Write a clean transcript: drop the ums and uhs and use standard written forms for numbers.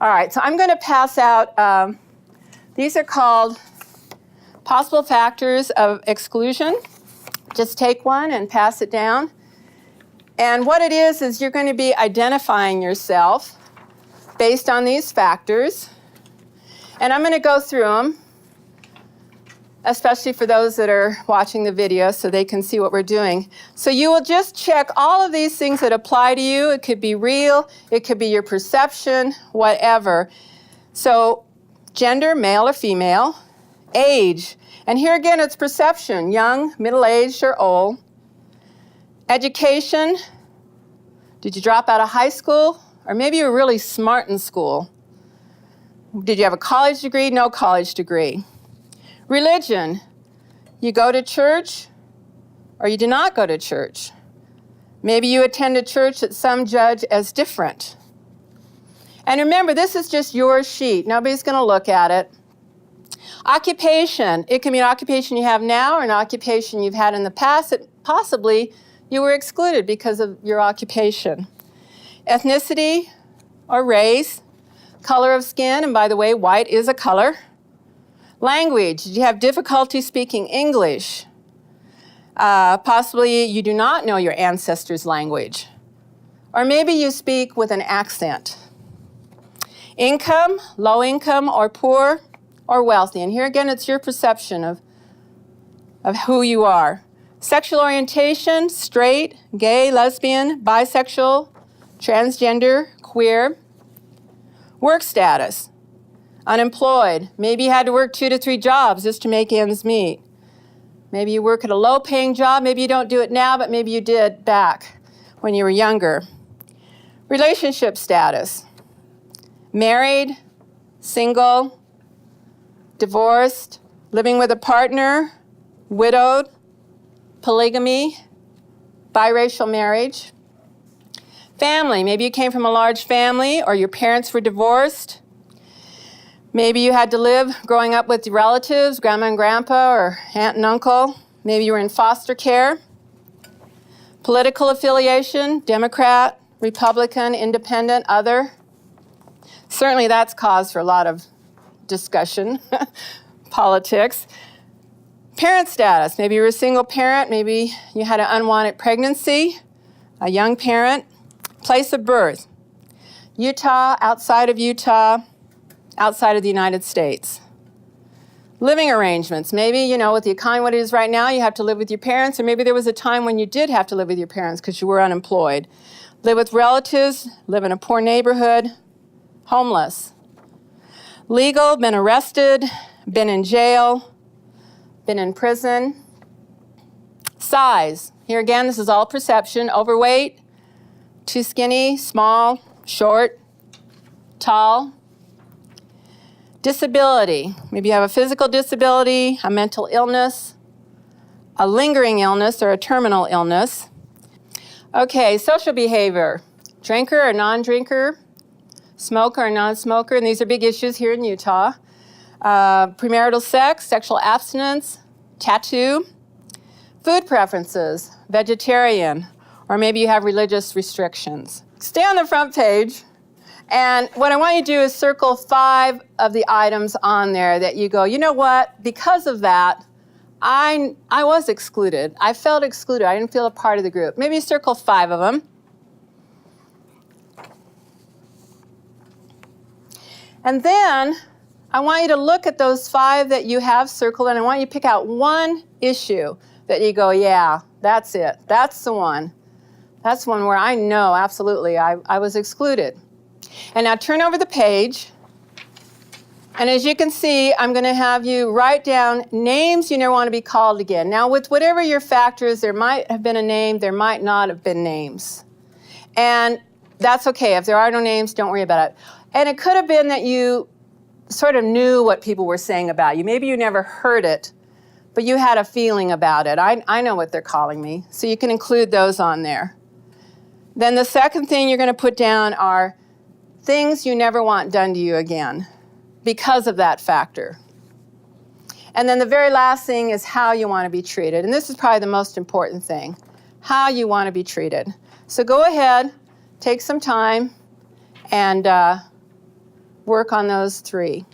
All right, so I'm going to pass out, these are called possible factors of exclusion. Just take one and pass it down. And what it is you're going to be identifying yourself based on these factors. And I'm going to go through them, especially for those that are watching the video so they can see what we're doing. So you will just check all of these things that apply to you. It could be real, it could be your perception, whatever. So gender, male or female, age, and here again it's perception, young, middle-aged, or old. Education, did you drop out of high school? Or maybe you were really smart in school. Did you have a college degree? No college degree. Religion, you go to church or you do not go to church. Maybe you attend a church that some judge as different. And remember, this is just your sheet. Nobody's going to look at it. Occupation, it can be an occupation you have now or an occupation you've had in the past that possibly you were excluded because of your occupation. Ethnicity or race, color of skin, and by the way, white is a color. Language, did you have difficulty speaking English? Possibly you do not know your ancestors' language. Or maybe you speak with an accent. Income, low income or poor or wealthy. And here again, it's your perception of who you are. Sexual orientation, straight, gay, lesbian, bisexual, transgender, queer. Work status, unemployed. Maybe you had to work 2 to 3 jobs just to make ends meet. Maybe you work at a low-paying job. Maybe you don't do it now, but maybe you did back when you were younger. Relationship status, married, single, divorced, living with a partner, widowed, polygamy, biracial marriage. Family, maybe you came from a large family or your parents were divorced. Maybe you had to live growing up with relatives, grandma and grandpa or aunt and uncle. Maybe you were in foster care. Political affiliation, Democrat, Republican, independent, other. Certainly that's cause for a lot of discussion, politics. Parent status, maybe you were a single parent, maybe you had an unwanted pregnancy, a young parent. Place of birth, Utah, outside of the United States. Living arrangements, maybe, with the economy what it is right now, you have to live with your parents, or maybe there was a time when you did have to live with your parents because you were unemployed. Live with relatives, live in a poor neighborhood, homeless. Legal, been arrested, been in jail, been in prison. Size, here again, this is all perception, overweight, too skinny, small, short, tall. Disability. Maybe you have a physical disability, a mental illness, a lingering illness, or a terminal illness. Okay, social behavior. Drinker or non-drinker, smoker or non-smoker, and these are big issues here in Utah. Premarital sex, sexual abstinence, tattoo. Food preferences, vegetarian, or maybe you have religious restrictions. Stay on the front page, and what I want you to do is circle 5 of the items on there that you go, you know what, because of that, I was excluded. I felt excluded. I didn't feel a part of the group. Maybe circle 5 of them. And then I want you to look at those 5 that you have circled, and I want you to pick out one issue that you go, yeah, that's it. That's the one. That's one where I know, absolutely, I was excluded. And now turn over the page. And as you can see, I'm going to have you write down names you never want to be called again. Now, with whatever your factor is, there might have been a name, there might not have been names. And that's okay. If there are no names, don't worry about it. And it could have been that you sort of knew what people were saying about you. Maybe you never heard it, but you had a feeling about it. I know what they're calling me. So you can include those on there. Then the second thing you're going to put down are things you never want done to you again because of that factor. And then the very last thing is how you want to be treated. And this is probably the most important thing, how you want to be treated. So go ahead, take some time, and work on those three.